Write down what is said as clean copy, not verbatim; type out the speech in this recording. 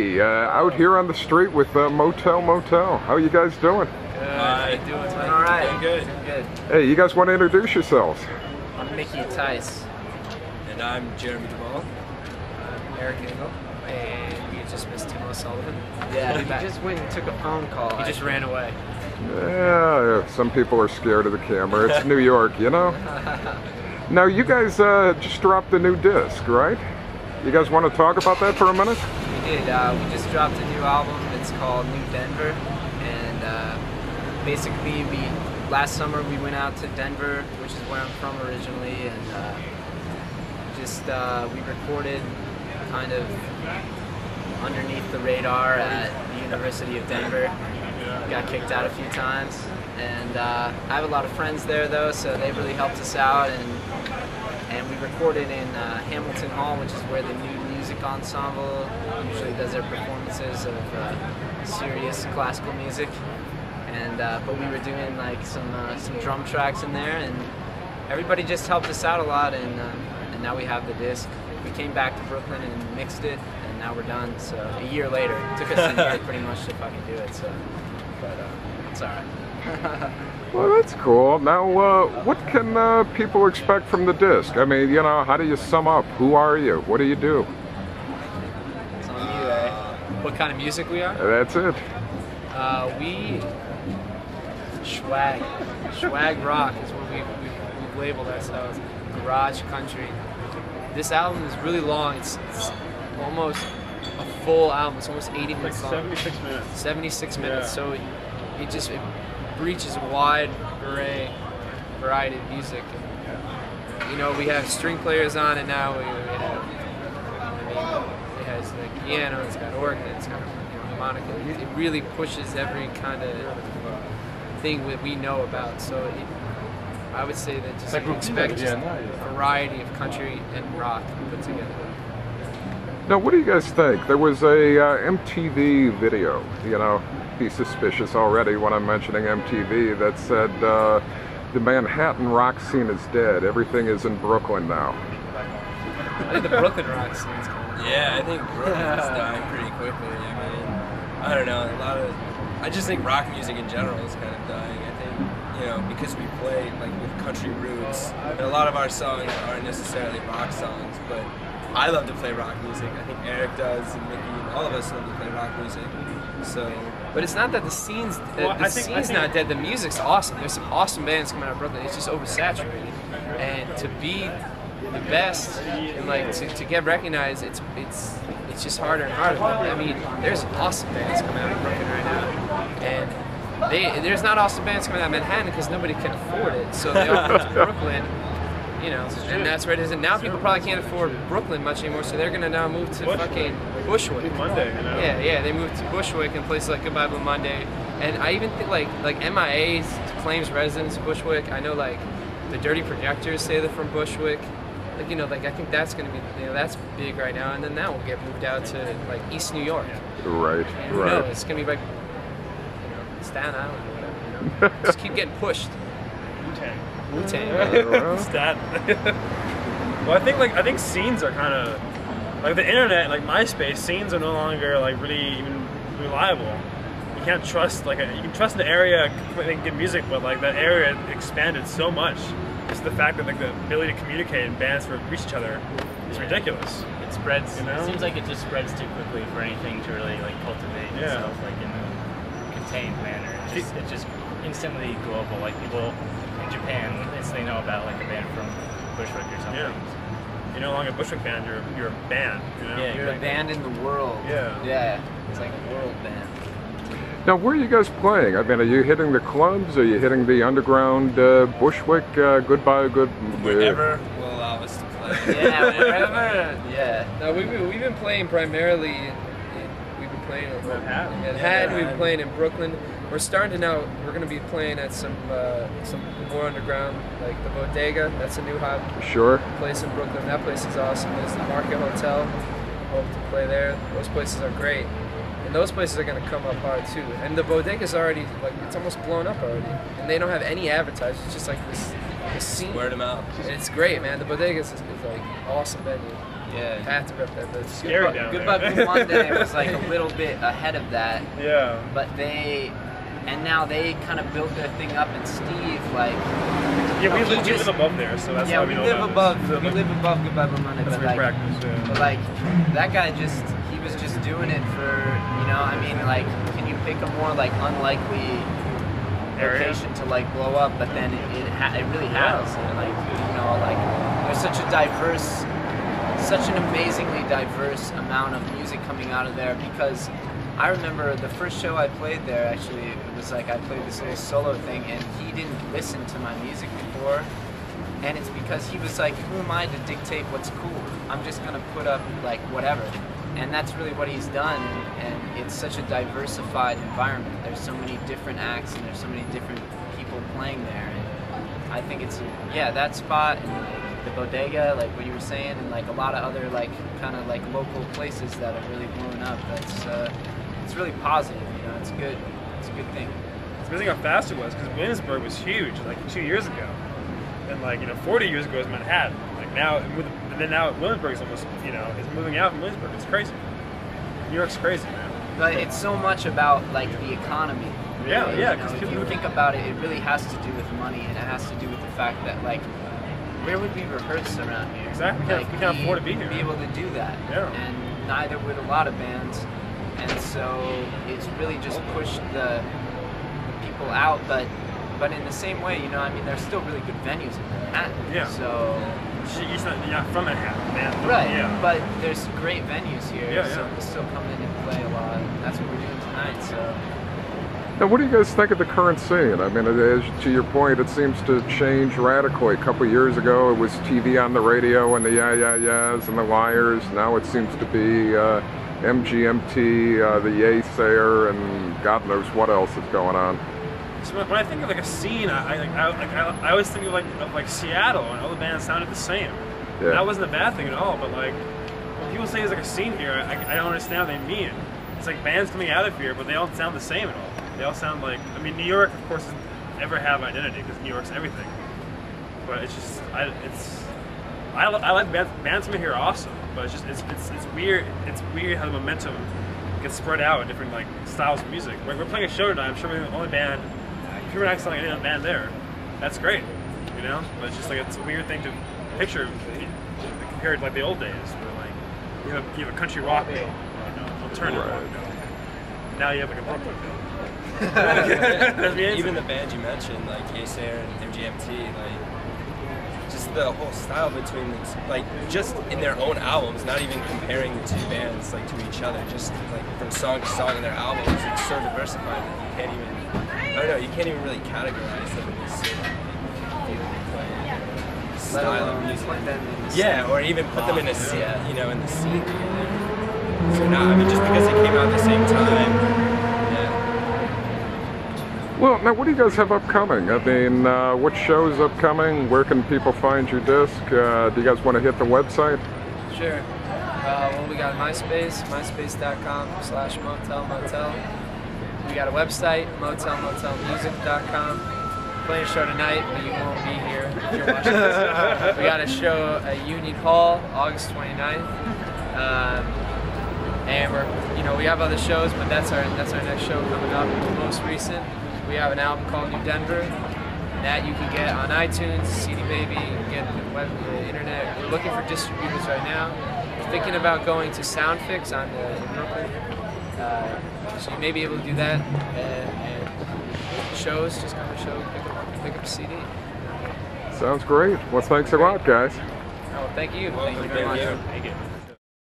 Hey, out here on the street with Motel Motel. How you guys doing? Good. How you doing? All right. Doing good. Good. Hey, you guys want to introduce yourselves? I'm Mickey Tice. And I'm Jeremy Duvall. I'm Eric Engel. And we just missed Timo Sullivan. Yeah, he just went and took a phone call. He just ran away. Yeah, some people are scared of the camera. It's New York, you know? Now, you guys just dropped the new disc, right? You guys want to talk about that for a minute? We did. We just dropped a new album. It's called New Denver. And basically, last summer we went out to Denver, which is where I'm from originally, and we recorded kind of underneath the radar at the University of Denver. Got kicked out a few times, and I have a lot of friends there though, so they really helped us out, and we recorded in Hamilton Hall, which is where the New Music Ensemble usually does their performances of serious classical music, and but we were doing like some drum tracks in there, and everybody just helped us out a lot, and now we have the disc. We came back to Brooklyn and mixed it, and now we're done. So a year later, it took us a year pretty much to fucking do it. So, but it's all right. Well, that's cool. Now, what can people expect from the disc? I mean, you know, how do you sum up? Who are you? What do you do? It's on you, eh? What kind of music we are? That's it. We swag rock is what we've labeled ourselves. Garage country. This album is really long. It's almost a full album. It's almost 80 minutes long. 76 minutes. 76 minutes. Yeah. So it reaches a wide variety of music. And, you know, we have string players on it now. We have, it has the piano. It's got organ. It's got harmonica. It really pushes every kind of thing that we know about. So I would say that just expect just a variety of country and rock put together. Now, what do you guys think? There was a MTV video, you know, be suspicious already when I'm mentioning MTV, that said the Manhattan rock scene is dead. Everything is in Brooklyn now. I think the BrooklynRocks scene's coming. Yeah, I think Brooklyn's dying pretty quickly. I mean, I don't know, I just think rock music in general is kind of dying. I think, you know, because we play like with country roots, and a lot of our songs aren't necessarily rock songs, but I love to play rock music. I think Eric does, and Mickey, and all of us love to play rock music. So, but it's not that the scene's not dead. The music's awesome. There's some awesome bands coming out of Brooklyn. It's just oversaturated, and to be the best and like to get recognized, it's just harder and harder. I mean, there's awesome bands coming out of Brooklyn right now, and there's not awesome bands coming out of Manhattan because nobody can afford it. So they all come to Brooklyn. You know, and that's where it is. And now people probably can't afford Brooklyn much anymore, so they're gonna now move to fucking Bushwick. Monday, you know? Yeah, they moved to Bushwick and places like Goodbye Blue Monday. And I even think like MIA claims residence of Bushwick. I know like the Dirty Projectors say they're from Bushwick. Like, you know, like I think that's gonna be, you know, that's big right now. And then that will get moved out to like East New York. Right, and, right. No, it's gonna be like, you know, Staten Island or whatever. You know? Just keep getting pushed. Wu-Tang. Staten. Well, I think scenes are kind of like the internet, like MySpace. Scenes are no longer like really even reliable. You can't trust you can trust an area making good music, but like that area expanded so much. Just the fact that like the ability to communicate and bands reach each other is ridiculous. It spreads. You know? It seems like it just spreads too quickly for anything to really like cultivate itself like in a contained manner. It's just instantly global. Like people in Japan, they know about like a band from Bushwick or something. Yeah. You're no longer a Bushwick band, you're a band, you know? Yeah, you're a band in the world. Yeah. Yeah, it's like a world band. Now, where are you guys playing? I mean, are you hitting the clubs? Are you hitting the underground Bushwick? Wherever will allow us to play. Yeah, wherever. Yeah. No, we've been playing primarily we've been playing in Manhattan. We've been playing in Brooklyn. We're starting to now. We're going to be playing at some more underground, like the Bodega. That's a new hot place in Brooklyn. That place is awesome. There's the Market Hotel. Hope to play there. Those places are great, and those places are going to come up hard too. And the Bodega's already like it's almost blown up already, and they don't have any advertisers. It's just like this scene. Word them out. And it's great, man. The Bodega's is like awesome venue. Yeah, you have to rep that. That's scary down Goodbye there. Blue Monday was like a little bit ahead of that. Yeah. But now they kind of built their thing up, and Steve, like... Yeah, we live above there, so that's why we know live above Goodbye Blue Monday. That's but practice, yeah. But like, that guy he was just doing it for, you know, I mean, like, can you pick a more like unlikely location to like blow up? But then it really has. And, like, you know, like, there's such an amazingly diverse amount of music coming out of there, because I remember the first show I played there, actually, it was like I played this little solo thing, and he didn't listen to my music before, and it's because he was like, who am I to dictate what's cool? I'm just gonna put up like whatever. And that's really what he's done, and it's such a diversified environment. There's so many different acts, and there's so many different people playing there, and I think it's, that spot, and like the bodega, like what you were saying, and like a lot of other like kind of like local places that are really blowing up. It's really positive, you know. It's a good thing. It's amazing how fast it was, because Williamsburg was huge like 2 years ago, and like, you know, 40 years ago was Manhattan. Like now, and then now Williamsburg is almost, you know, is moving out from Williamsburg. It's crazy. New York's crazy, man. But it's so much about like the economy. Really. Yeah. You know, if you think about it, it really has to do with money, and it has to do with the fact that like, where would we rehearse around here? Exactly. We can't afford to be here. Be able to do that. Yeah. And neither would a lot of bands. And so it's really just pushed the people out, but in the same way, you know, I mean, there's still really good venues in Manhattan. Yeah. So you're not from Manhattan, man. Right. Yeah. But there's great venues here. Yeah. So we still come in and play a lot. And that's what we're doing tonight. So. Now, what do you guys think of the current scene? I mean, to your point, it seems to change radically. A couple of years ago, it was TV on the radio and the yeah-yeah-yeahs and the liars. Now it seems to be MGMT, the Yaysayer, and God knows what else is going on. So when I think of like a scene, I always think of like Seattle, and all the bands sounded the same. Yeah. That wasn't a bad thing at all. But like, when people say there's like a scene here, I don't understand what they mean. It's like bands coming out of here, but they don't sound the same at all. They all sound like, I mean, New York, of course, doesn't ever have identity because New York's everything. But it's just, I like bands from here are awesome, but it's just it's weird. It's weird how the momentum gets spread out in different like styles of music. We're playing a show tonight. I'm sure we're the only band. If you're not selling any other band there, that's great, you know. But it's just like it's a weird thing to picture compared to like the old days, where like you have a country rock bill, you know, alternative rock bill. Now you have like a Brooklyn bill. Even the bands you mentioned, like Yaysayer and MGMT, like just the whole style between them, like just in their own albums, not even comparing the two bands like to each other, just like from song to song in their albums, it's so diversified that you can't even, I don't know, you can't even really categorize them as style of music. Yeah, or even put them in a scene, you know, in the scene together. So now, I mean, just because they came out at the same time. Well, now what do you guys have upcoming? I mean, what show's upcoming? Where can people find your disc? Do you guys want to hit the website? Sure. Well, we got MySpace, myspace.com/Motel Motel. We got a website, motelmotelmusic.com. Playing a show tonight, but you won't be here if you're watching this. We got a show at Union Hall, August 29th. And we have other shows, but that's our next show coming up. The most recent. We have an album called New Denver that you can get on iTunes, CD Baby, you can get the internet. We're looking for distributors right now. We're thinking about going to Soundfix in Brooklyn. So you may be able to do that. And shows, just come to show, pick up a CD. Sounds great. Well, thanks a lot, guys. Oh, thank you. Thank you very much. Thank you.